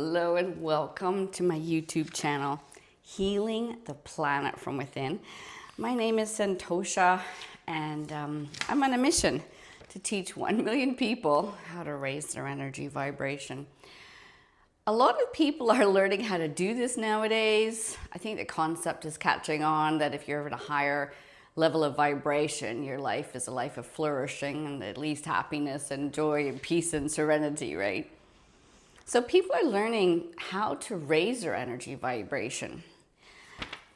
Hello and welcome to my YouTube channel, Healing the Planet from Within. My name is Santosha and I'm on a mission to teach 1 million people how to raise their energy vibration. A lot of people are learning how to do this nowadays. I think the concept is catching on that if you're at a higher level of vibration, your life is a life of flourishing and at least happiness and joy and peace and serenity, right? So people are learning how to raise their energy vibration,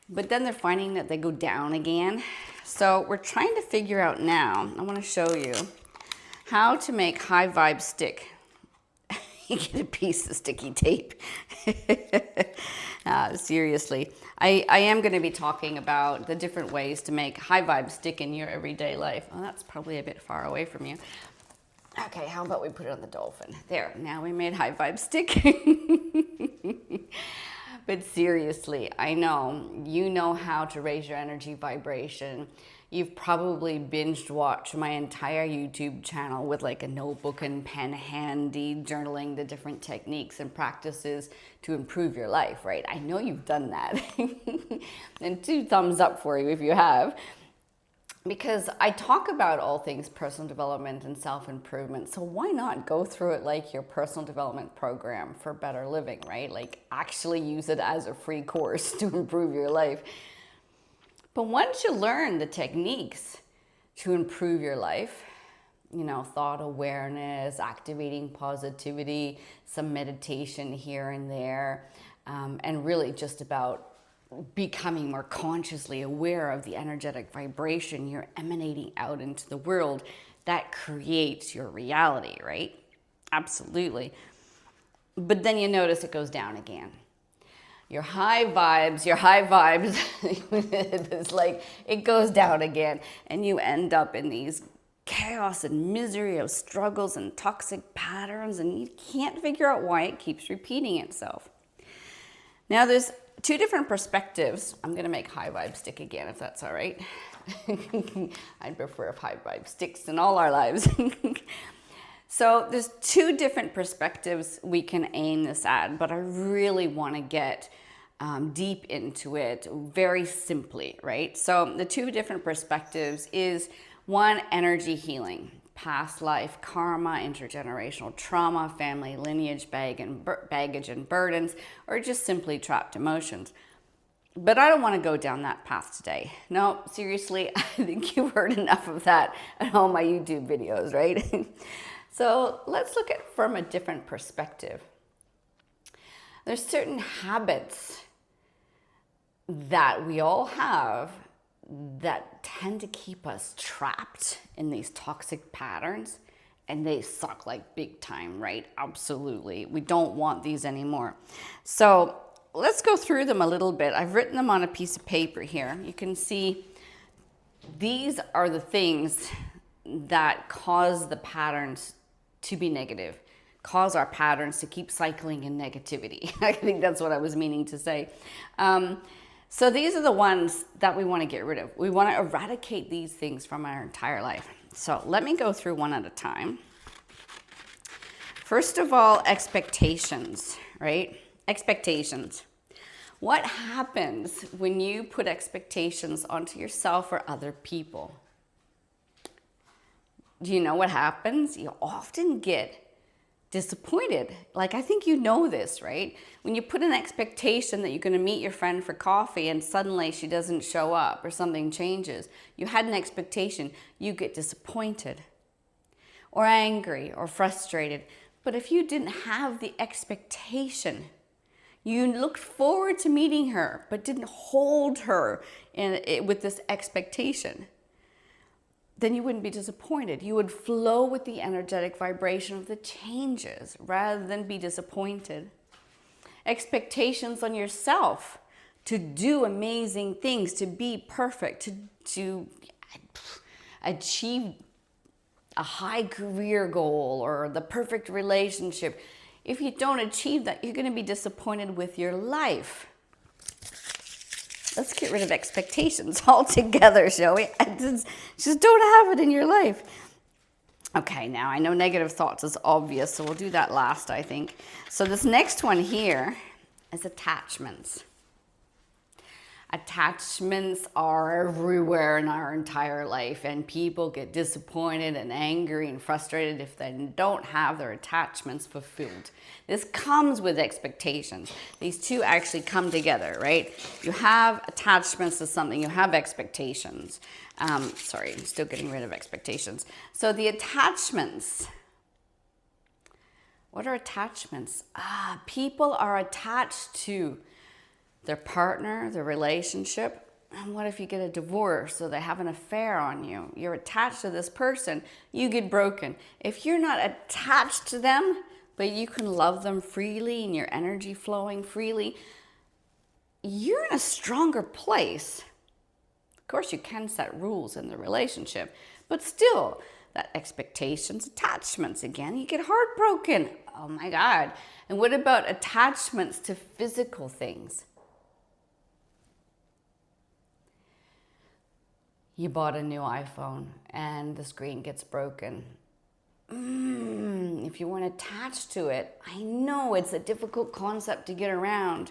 but then they're finding that they go down again. So we're trying to figure out now, I want to show you how to make high vibe stick. You get a piece of sticky tape. Seriously, I am going to be talking about the different ways to make high vibe stick in your everyday life. Well, that's probably a bit far away from you. Okay, how about we put it on the dolphin? There, now we made high vibe stick. But seriously, I know, you know how to raise your energy vibration. You've probably binge watched my entire YouTube channel with like a notebook and pen handy, journaling the different techniques and practices to improve your life, right? I know you've done that. And 2 thumbs up for you if you have. Because I talk about all things personal development and self-improvement. So why not go through it like your personal development program for better living, right? Like actually use it as a free course to improve your life. But once you learn the techniques to improve your life, you know, thought awareness, activating positivity, some meditation here and there, and really just about becoming more consciously aware of the energetic vibration you're emanating out into the world, that creates your reality, right? Absolutely. But then you notice it goes down again. Your high vibes, it's like it goes down again and you end up in these chaos and misery of struggles and toxic patterns, and you can't figure out why it keeps repeating itself. Now there's 2 different perspectives. I'm going to make high vibe stick again, if that's all right. I'd prefer if high vibe sticks in all our lives. So there's 2 different perspectives we can aim this at, but I really want to get deep into it very simply, right? So the 2 different perspectives is 1, energy healing. Past life karma, intergenerational trauma, family lineage baggage and burdens, or just simply trapped emotions. But I don't want to go down that path today. No, seriously, I think you've heard enough of that in all my YouTube videos, right? So let's look at it from a different perspective. There's certain habits that we all have that tend to keep us trapped in these toxic patterns, and they suck like big time, right? Absolutely. We don't want these anymore. So let's go through them a little bit. I've written them on a piece of paper here. You can see these are the things that cause the patterns to be negative, cause our patterns to keep cycling in negativity. I think that's what I was meaning to say. So these are the ones that we want to get rid of. We want to eradicate these things from our entire life. So let me go through one at a time. First of all, expectations, right? Expectations. What happens when you put expectations onto yourself or other people? Do you know what happens? You often get disappointed. Like, I think you know this, right? When you put an expectation that you're going to meet your friend for coffee and suddenly she doesn't show up or something changes, you had an expectation, you get disappointed or angry or frustrated. But if you didn't have the expectation, you looked forward to meeting her but didn't hold her with this expectation, then you wouldn't be disappointed. You would flow with the energetic vibration of the changes rather than be disappointed. Expectations on yourself to do amazing things, to be perfect, to achieve a high career goal or the perfect relationship. If you don't achieve that, you're going to be disappointed with your life. Let's get rid of expectations altogether, shall we? Just don't have it in your life. Okay, now I know negative thoughts is obvious, so we'll do that last, I think. So this next one here is attachments. Attachments are everywhere in our entire life, and people get disappointed and angry and frustrated if they don't have their attachments fulfilled. This comes with expectations. These two actually come together, right? You have attachments to something, you have expectations. Sorry, I'm still getting rid of expectations. So the attachments, what are attachments? People are attached to their partner, their relationship. And what if you get a divorce or they have an affair on you? You're attached to this person, you get broken. If you're not attached to them, but you can love them freely and your energy flowing freely, you're in a stronger place. Of course, you can set rules in the relationship, but still, that expectations, attachments again, you get heartbroken. Oh my God. And what about attachments to physical things? You bought a new iPhone and the screen gets broken. If you weren't attached to it, I know it's a difficult concept to get around.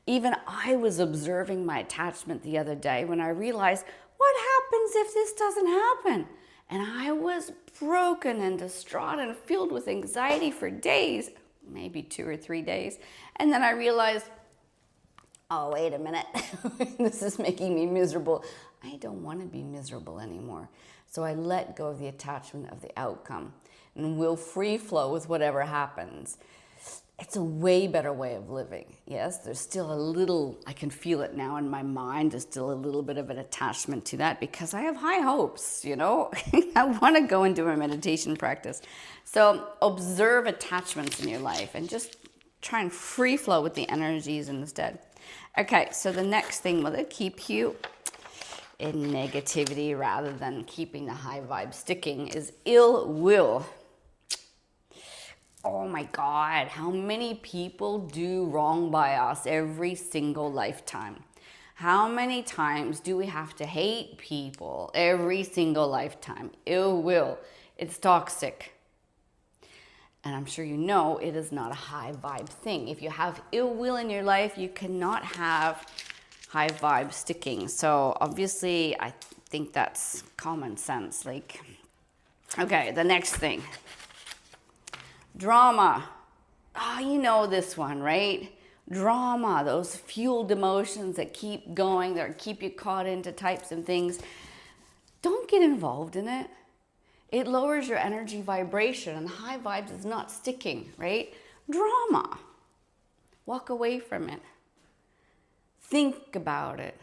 Even I was observing my attachment the other day when I realized, what happens if this doesn't happen? And I was broken and distraught and filled with anxiety for days, maybe 2 or 3 days. And then I realized, oh, wait a minute, this is making me miserable. I don't want to be miserable anymore. So I let go of the attachment of the outcome and will free flow with whatever happens. It's a way better way of living. Yes, there's still a little, I can feel it now in my mind, there's still a little bit of an attachment to that because I have high hopes, you know. I want to go and do a meditation practice. So observe attachments in your life and just try and free flow with the energies instead. Okay, so the next thing, will it keep you in negativity rather than keeping the high vibe sticking, is ill will. Oh my God, how many people do wrong by us every single lifetime? How many times do we have to hate people every single lifetime? Ill will, it's toxic. And I'm sure you know it is not a high vibe thing. If you have ill will in your life, you cannot have high vibe sticking. So obviously, I think that's common sense. Like, okay, the next thing. Drama. Oh, you know this one, right? Drama, those fueled emotions that keep going, that keep you caught into types of things. Don't get involved in it. It lowers your energy vibration, and high vibes is not sticking, right? Drama. Walk away from it. Think about it.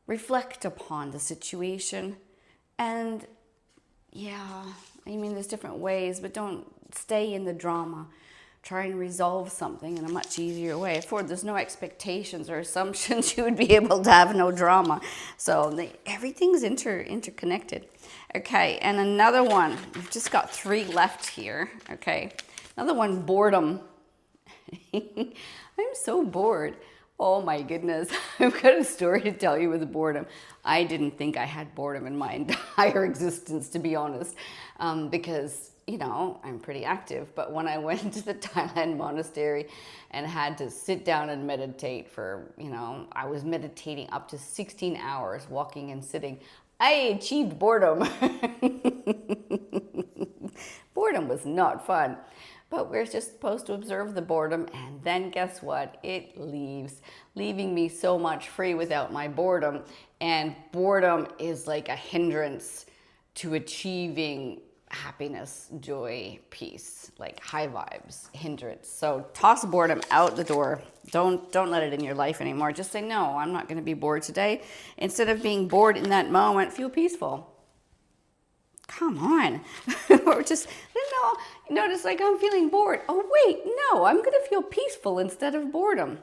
Reflect upon the situation. And yeah, I mean, there's different ways, but don't stay in the drama. Try and resolve something in a much easier way. If there's no expectations or assumptions, you would be able to have no drama. So everything's interconnected. Okay, and another one. We've just got 3 left here. Okay, another one, boredom. I'm so bored. Oh my goodness, I've got a story to tell you with boredom. I didn't think I had boredom in my entire existence, to be honest, because, you know, I'm pretty active. But when I went to the Thailand monastery and had to sit down and meditate for, you know, I was meditating up to 16 hours, walking and sitting. I achieved boredom. Boredom was not fun. But we're just supposed to observe the boredom, and then guess what? It leaves, leaving me so much free without my boredom. And boredom is like a hindrance to achieving happiness, joy, peace, like high vibes, hindrance. So toss boredom out the door. Don't let it in your life anymore. Just say, no, I'm not going to be bored today. Instead of being bored in that moment, feel peaceful. Come on. Or just, notice like I'm feeling bored. Oh, wait, no, I'm going to feel peaceful instead of boredom.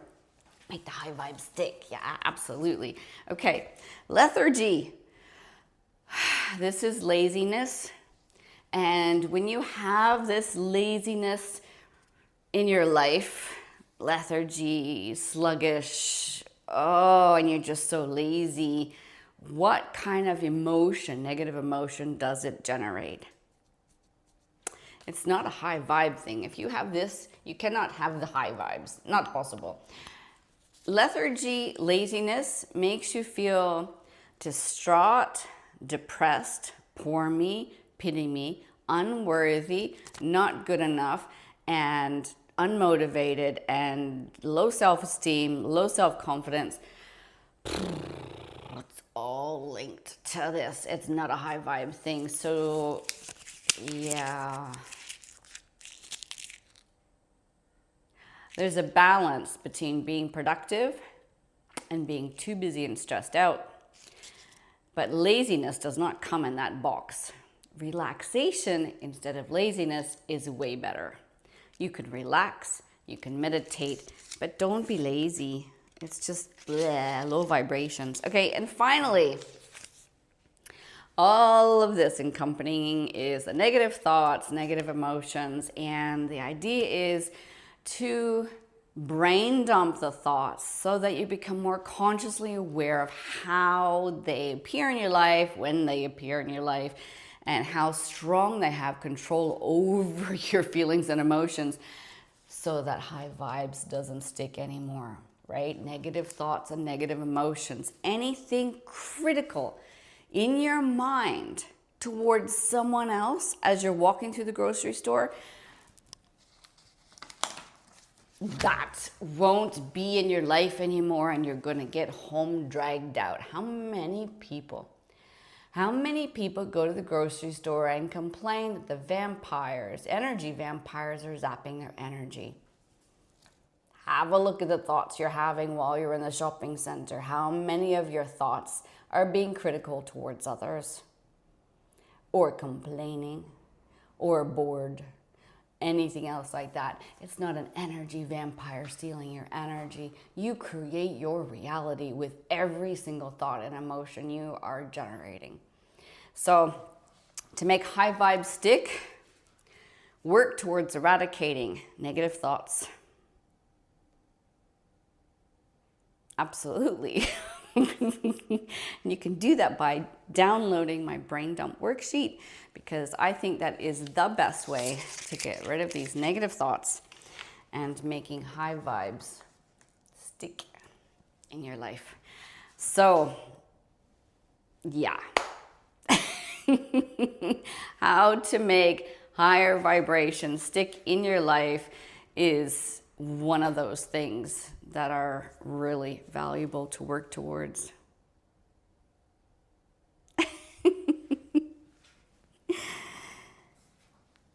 Make the high vibe stick. Yeah, absolutely. Okay, lethargy. This is laziness. And when you have this laziness in your life, lethargy, sluggish, and you're just so lazy, what kind of emotion, negative emotion, does it generate? It's not a high vibe thing. If you have this, you cannot have the high vibes. Not possible. Lethargy, laziness makes you feel distraught, depressed, poor me, pity me, unworthy, not good enough, and unmotivated, and low self-esteem, low self-confidence. It's all linked to this. It's not a high vibe thing. So yeah, there's a balance between being productive and being too busy and stressed out. But laziness does not come in that box. Relaxation instead of laziness is way better. You can relax, you can meditate, but don't be lazy. It's just bleh, low vibrations. Okay, and finally, all of this accompanying is the negative thoughts, negative emotions, and the idea is to brain dump the thoughts so that you become more consciously aware of how they appear in your life, when they appear in your life, and how strong they have control over your feelings and emotions, so that high vibes doesn't stick anymore, right? Negative thoughts and negative emotions, anything critical in your mind towards someone else as you're walking through the grocery store, that won't be in your life anymore, and you're going to get home dragged out. How many people go to the grocery store and complain that the vampires, energy vampires, are zapping their energy? Have a look at the thoughts you're having while you're in the shopping center. How many of your thoughts are being critical towards others, or complaining, or bored? Anything else like that. It's not an energy vampire stealing your energy. You create your reality with every single thought and emotion you are generating. So to make high vibes stick, work towards eradicating negative thoughts. Absolutely. And you can do that by downloading my brain dump worksheet, because I think that is the best way to get rid of these negative thoughts and making high vibes stick in your life. So yeah, how to make higher vibrations stick in your life is one of those things that are really valuable to work towards.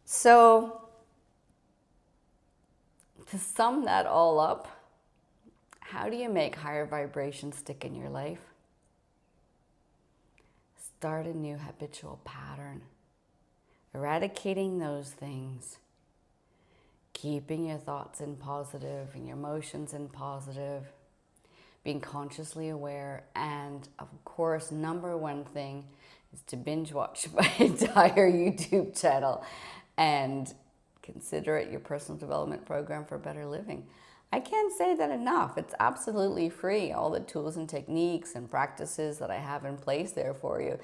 So, to sum that all up, how do you make higher vibrations stick in your life? Start a new habitual pattern, eradicating those things, keeping your thoughts in positive and your emotions in positive, being consciously aware, and of course, number one thing is to binge watch my entire YouTube channel and consider it your personal development program for better living. I can't say that enough. It's absolutely free. All the tools and techniques and practices that I have in place there for you,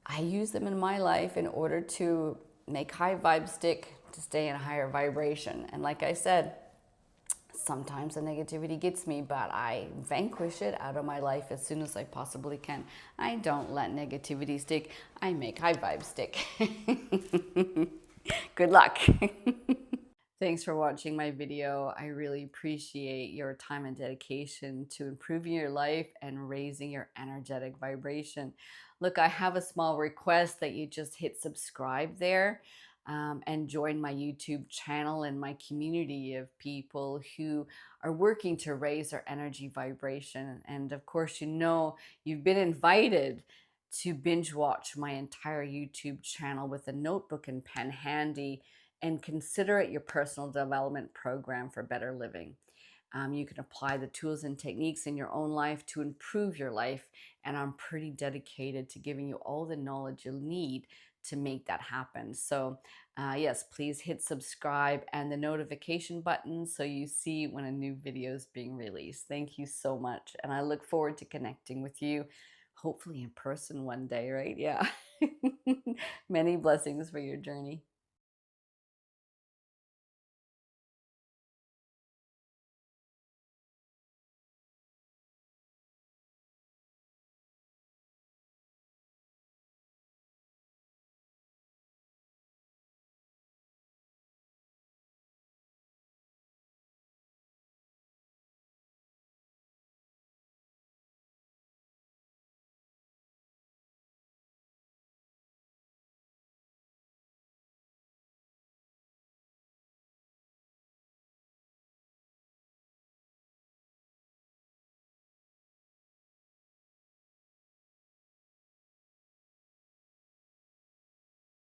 I use them in my life in order to make high vibes stick, to stay in a higher vibration. And like I said, sometimes the negativity gets me, but I vanquish it out of my life as soon as I possibly can. I don't let negativity stick. I make high vibes stick. Good luck. Thanks for watching my video. I really appreciate your time and dedication to improving your life and raising your energetic vibration. Look, I have a small request that you just hit subscribe there. And join my YouTube channel and my community of people who are working to raise their energy vibration. And of course, you know, you've been invited to binge watch my entire YouTube channel with a notebook and pen handy, and consider it your personal development program for better living. You can apply the tools and techniques in your own life to improve your life, and I'm pretty dedicated to giving you all the knowledge you'll need to make that happen. So yes, please hit subscribe and the notification button so you see when a new video is being released. Thank you so much, and I look forward to connecting with you, hopefully in person one day, right? Yeah. Many blessings for your journey.